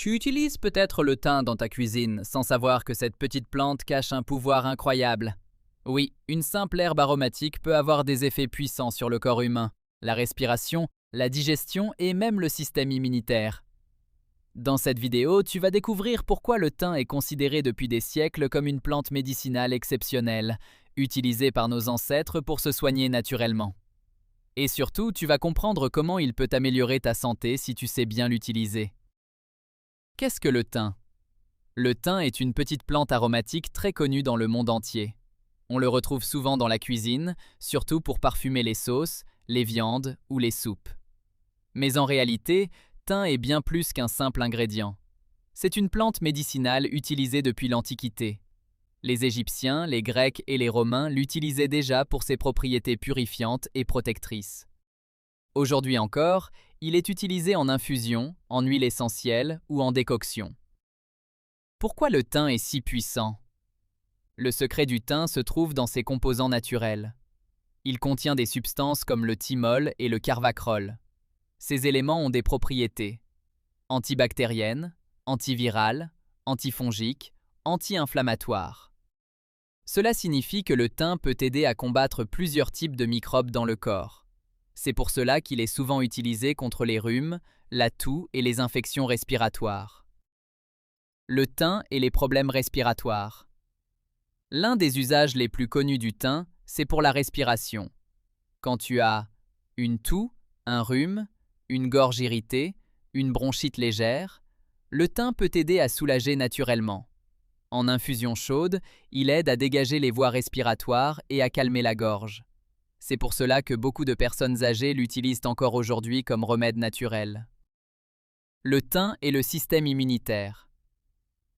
Tu utilises peut-être le thym dans ta cuisine sans savoir que cette petite plante cache un pouvoir incroyable. Oui, une simple herbe aromatique peut avoir des effets puissants sur le corps humain, la respiration, la digestion et même le système immunitaire. Dans cette vidéo, tu vas découvrir pourquoi le thym est considéré depuis des siècles comme une plante médicinale exceptionnelle, utilisée par nos ancêtres pour se soigner naturellement. Et surtout, tu vas comprendre comment il peut améliorer ta santé si tu sais bien l'utiliser. Qu'est-ce que le thym? Le thym est une petite plante aromatique très connue dans le monde entier. On le retrouve souvent dans la cuisine, surtout pour parfumer les sauces, les viandes ou les soupes. Mais en réalité, thym est bien plus qu'un simple ingrédient. C'est une plante médicinale utilisée depuis l'Antiquité. Les Égyptiens, les Grecs et les Romains l'utilisaient déjà pour ses propriétés purifiantes et protectrices. Aujourd'hui encore, il est utilisé en infusion, en huile essentielle ou en décoction. Pourquoi le thym est si puissant? Le secret du thym se trouve dans ses composants naturels. Il contient des substances comme le thymol et le carvacrol. Ces éléments ont des propriétés antibactériennes, antivirales, antifongiques, anti-inflammatoires. Cela signifie que le thym peut aider à combattre plusieurs types de microbes dans le corps. C'est pour cela qu'il est souvent utilisé contre les rhumes, la toux et les infections respiratoires. Le thym et les problèmes respiratoires. L'un des usages les plus connus du thym, c'est pour la respiration. Quand tu as une toux, un rhume, une gorge irritée, une bronchite légère, le thym peut t'aider à soulager naturellement. En infusion chaude, il aide à dégager les voies respiratoires et à calmer la gorge. C'est pour cela que beaucoup de personnes âgées l'utilisent encore aujourd'hui comme remède naturel. Le thym et le système immunitaire.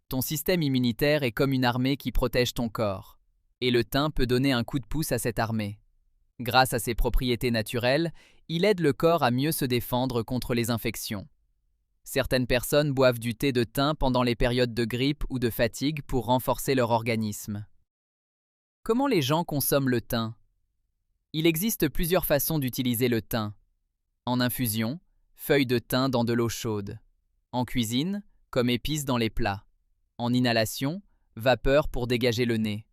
Ton système immunitaire est comme une armée qui protège ton corps, et le thym peut donner un coup de pouce à cette armée. Grâce à ses propriétés naturelles, il aide le corps à mieux se défendre contre les infections. Certaines personnes boivent du thé de thym pendant les périodes de grippe ou de fatigue pour renforcer leur organisme. Comment les gens consomment le thym? Il existe plusieurs façons d'utiliser le thym. En infusion, feuilles de thym dans de l'eau chaude. En cuisine, comme épice dans les plats. En inhalation, vapeur pour dégager le nez.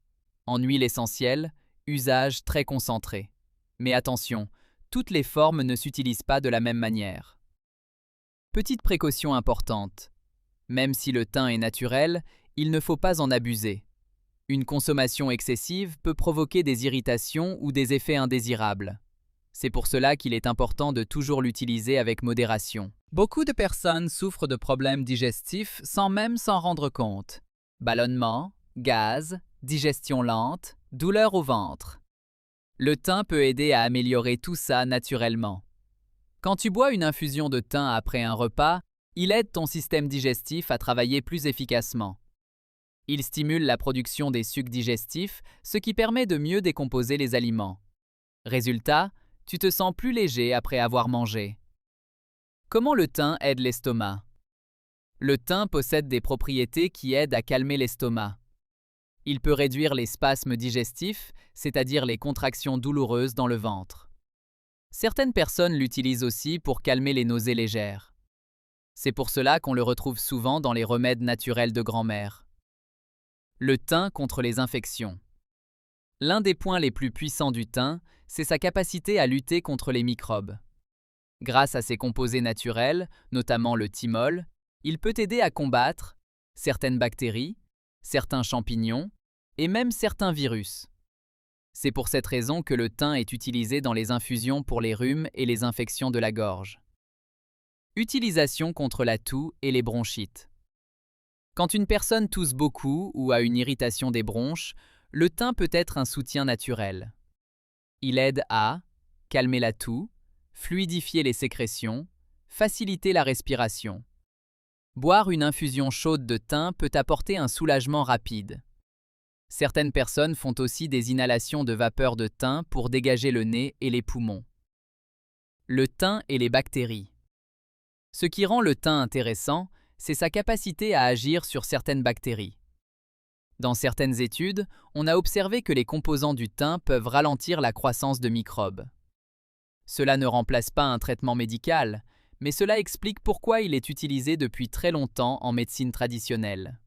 En huile essentielle, usage très concentré. Mais attention, toutes les formes ne s'utilisent pas de la même manière. Petite précaution importante. Même si le thym est naturel, il ne faut pas en abuser. Une consommation excessive peut provoquer des irritations ou des effets indésirables. C'est pour cela qu'il est important de toujours l'utiliser avec modération. Beaucoup de personnes souffrent de problèmes digestifs sans même s'en rendre compte. Ballonnement, gaz, digestion lente, douleur au ventre. Le thym peut aider à améliorer tout ça naturellement. Quand tu bois une infusion de thym après un repas, il aide ton système digestif à travailler plus efficacement. Il stimule la production des sucs digestifs, ce qui permet de mieux décomposer les aliments. Résultat, tu te sens plus léger après avoir mangé. Comment le thym aide l'estomac? Le thym possède des propriétés qui aident à calmer l'estomac. Il peut réduire les spasmes digestifs, c'est-à-dire les contractions douloureuses dans le ventre. Certaines personnes l'utilisent aussi pour calmer les nausées légères. C'est pour cela qu'on le retrouve souvent dans les remèdes naturels de grand-mère. Le thym contre les infections. L'un des points les plus puissants du thym, c'est sa capacité à lutter contre les microbes. Grâce à ses composés naturels, notamment le thymol, il peut aider à combattre certaines bactéries, certains champignons et même certains virus. C'est pour cette raison que le thym est utilisé dans les infusions pour les rhumes et les infections de la gorge. Utilisation contre la toux et les bronchites. Quand une personne tousse beaucoup ou a une irritation des bronches, le thym peut être un soutien naturel. Il aide à calmer la toux, fluidifier les sécrétions, faciliter la respiration. Boire une infusion chaude de thym peut apporter un soulagement rapide. Certaines personnes font aussi des inhalations de vapeur de thym pour dégager le nez et les poumons. Le thym et les bactéries. Ce qui rend le thym intéressant, c'est sa capacité à agir sur certaines bactéries. Dans certaines études, on a observé que les composants du thym peuvent ralentir la croissance de microbes. Cela ne remplace pas un traitement médical, mais cela explique pourquoi il est utilisé depuis très longtemps en médecine traditionnelle.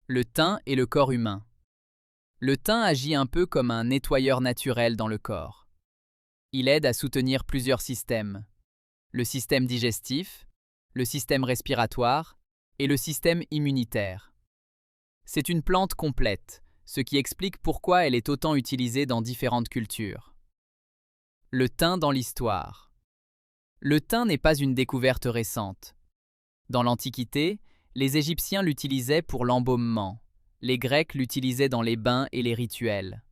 Le thym et le corps humain. Le thym agit un peu comme un nettoyeur naturel dans le corps. Il aide à soutenir plusieurs systèmes. Le système digestif, le système respiratoire et le système immunitaire. C'est une plante complète, ce qui explique pourquoi elle est autant utilisée dans différentes cultures. Le thym dans l'histoire. Le thym n'est pas une découverte récente. Dans l'Antiquité, les Égyptiens l'utilisaient pour l'embaumement. Les Grecs l'utilisaient dans les bains et les rituels.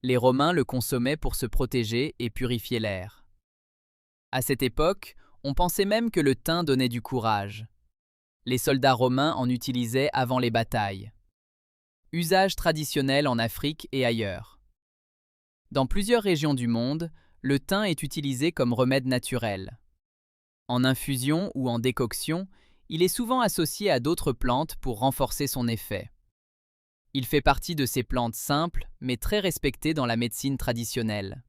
Les Romains le consommaient pour se protéger et purifier l'air. À cette époque, on pensait même que le thym donnait du courage. Les soldats romains en utilisaient avant les batailles. Usage traditionnel en Afrique et ailleurs. Dans plusieurs régions du monde, le thym est utilisé comme remède naturel. En infusion ou en décoction, il est souvent associé à d'autres plantes pour renforcer son effet. Il fait partie de ces plantes simples, mais très respectées dans la médecine traditionnelle.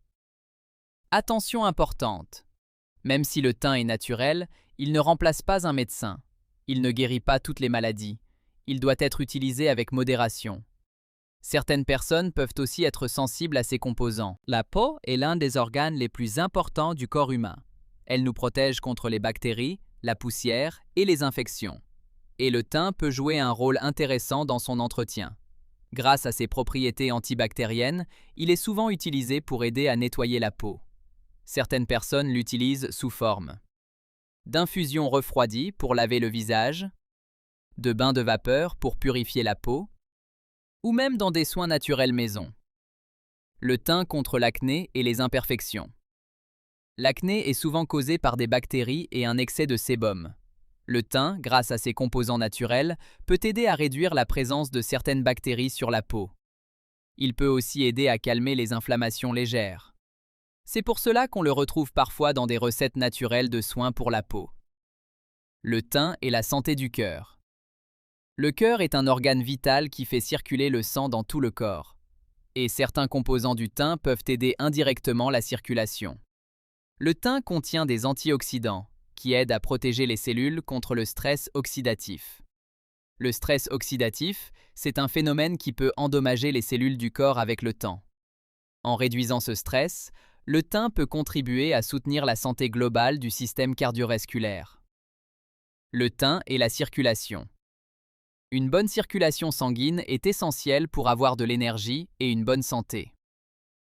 Attention importante. Même si le thym est naturel, il ne remplace pas un médecin. Il ne guérit pas toutes les maladies. Il doit être utilisé avec modération. Certaines personnes peuvent aussi être sensibles à ces composants. La peau est l'un des organes les plus importants du corps humain. Elle nous protège contre les bactéries, la poussière et les infections. Et le thym peut jouer un rôle intéressant dans son entretien. Grâce à ses propriétés antibactériennes, il est souvent utilisé pour aider à nettoyer la peau. Certaines personnes l'utilisent sous forme d'infusion refroidie pour laver le visage, de bains de vapeur pour purifier la peau, ou même dans des soins naturels maison. Le thym contre l'acné et les imperfections. L'acné est souvent causé par des bactéries et un excès de sébum. Le thym, grâce à ses composants naturels, peut aider à réduire la présence de certaines bactéries sur la peau. Il peut aussi aider à calmer les inflammations légères. C'est pour cela qu'on le retrouve parfois dans des recettes naturelles de soins pour la peau. Le thym et la santé du cœur. Le cœur est un organe vital qui fait circuler le sang dans tout le corps. Et certains composants du thym peuvent aider indirectement la circulation. Le thym contient des antioxydants qui aident à protéger les cellules contre le stress oxydatif. Le stress oxydatif, c'est un phénomène qui peut endommager les cellules du corps avec le temps. En réduisant ce stress, le thym peut contribuer à soutenir la santé globale du système cardiovasculaire. Le thym et la circulation. Une bonne circulation sanguine est essentielle pour avoir de l'énergie et une bonne santé.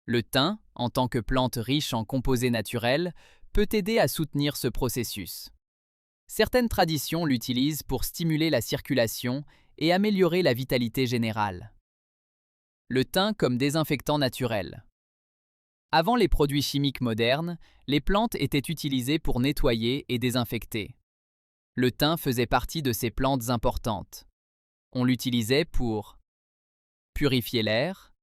Le thym, en tant que plante riche en composés naturels, peut aider à soutenir ce processus. Certaines traditions l'utilisent pour stimuler la circulation et améliorer la vitalité générale. Le thym comme désinfectant naturel. Avant les produits chimiques modernes, les plantes étaient utilisées pour nettoyer et désinfecter. Le thym faisait partie de ces plantes importantes. On l'utilisait pour purifier l'air,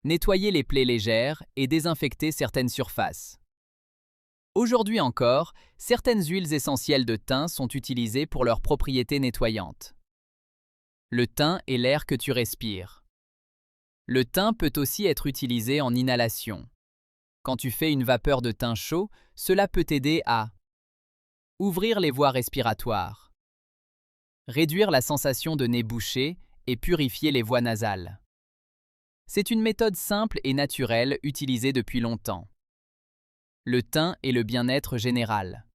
nettoyer les plaies légères et désinfecter certaines surfaces. Aujourd'hui encore, certaines huiles essentielles de thym sont utilisées pour leurs propriétés nettoyantes. Le thym est l'air que tu respires. Le thym peut aussi être utilisé en inhalation. Quand tu fais une vapeur de thym chaud, cela peut t'aider à ouvrir les voies respiratoires, réduire la sensation de nez bouché et purifier les voies nasales. C'est une méthode simple et naturelle utilisée depuis longtemps. Le thym et le bien-être général.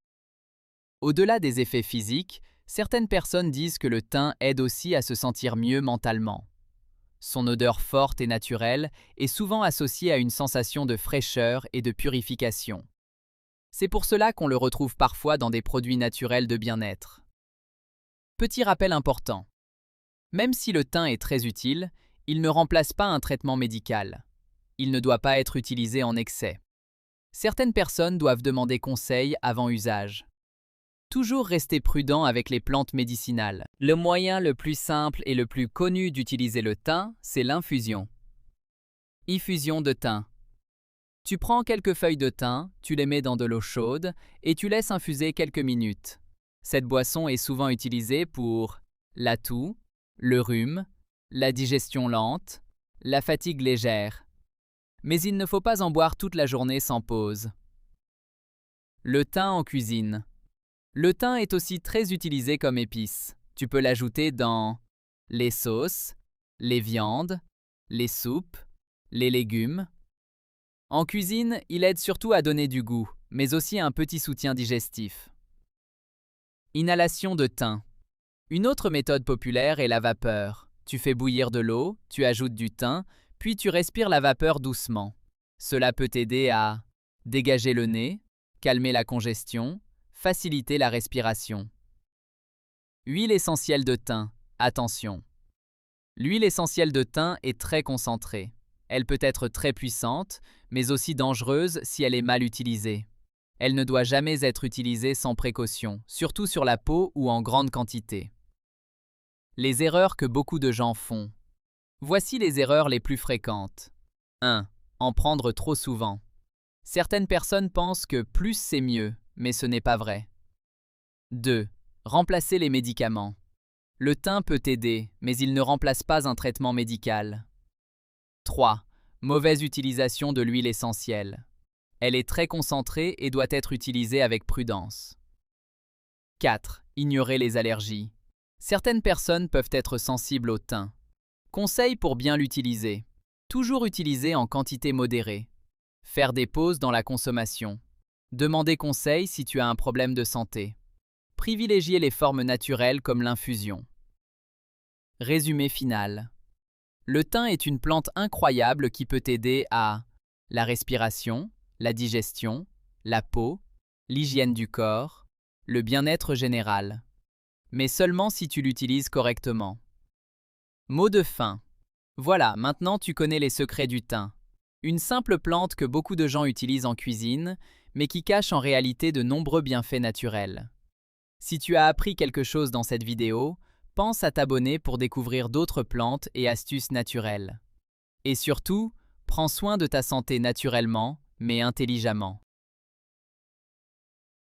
Au-delà des effets physiques, certaines personnes disent que le thym aide aussi à se sentir mieux mentalement. Son odeur forte et naturelle est souvent associée à une sensation de fraîcheur et de purification. C'est pour cela qu'on le retrouve parfois dans des produits naturels de bien-être. Petit rappel important. Même si le thym est très utile, il ne remplace pas un traitement médical. Il ne doit pas être utilisé en excès. Certaines personnes doivent demander conseil avant usage. Toujours rester prudent avec les plantes médicinales. Le moyen le plus simple et le plus connu d'utiliser le thym, c'est l'infusion. Infusion de thym. Tu prends quelques feuilles de thym, tu les mets dans de l'eau chaude et tu laisses infuser quelques minutes. Cette boisson est souvent utilisée pour la toux, le rhume, la digestion lente, la fatigue légère. Mais il ne faut pas en boire toute la journée sans pause. Le thym en cuisine. Le thym est aussi très utilisé comme épice. Tu peux l'ajouter dans les sauces, les viandes, les soupes, les légumes. En cuisine, il aide surtout à donner du goût, mais aussi un petit soutien digestif. Inhalation de thym. Une autre méthode populaire est la vapeur. Tu fais bouillir de l'eau, tu ajoutes du thym, puis tu respires la vapeur doucement. Cela peut t'aider à dégager le nez, calmer la congestion, faciliter la respiration. Huile essentielle de thym. Attention. L'huile essentielle de thym est très concentrée. Elle peut être très puissante, mais aussi dangereuse si elle est mal utilisée. Elle ne doit jamais être utilisée sans précaution, surtout sur la peau ou en grande quantité. Les erreurs que beaucoup de gens font. Voici les erreurs les plus fréquentes. 1. En prendre trop souvent. Certaines personnes pensent que plus c'est mieux, mais ce n'est pas vrai. 2. Remplacer les médicaments. Le thym peut aider, mais il ne remplace pas un traitement médical. 3. Mauvaise utilisation de l'huile essentielle. Elle est très concentrée et doit être utilisée avec prudence. 4. Ignorer les allergies. Certaines personnes peuvent être sensibles au thym. Conseils pour bien l'utiliser. Toujours utiliser en quantité modérée. Faire des pauses dans la consommation. Demander conseil si tu as un problème de santé. Privilégier les formes naturelles comme l'infusion. Résumé final. Le thym est une plante incroyable qui peut aider à la respiration, la digestion, la peau, l'hygiène du corps, le bien-être général. Mais seulement si tu l'utilises correctement. Mot de fin. Voilà, maintenant tu connais les secrets du thym. Une simple plante que beaucoup de gens utilisent en cuisine, mais qui cache en réalité de nombreux bienfaits naturels. Si tu as appris quelque chose dans cette vidéo, pense à t'abonner pour découvrir d'autres plantes et astuces naturelles. Et surtout, prends soin de ta santé naturellement, mais intelligemment.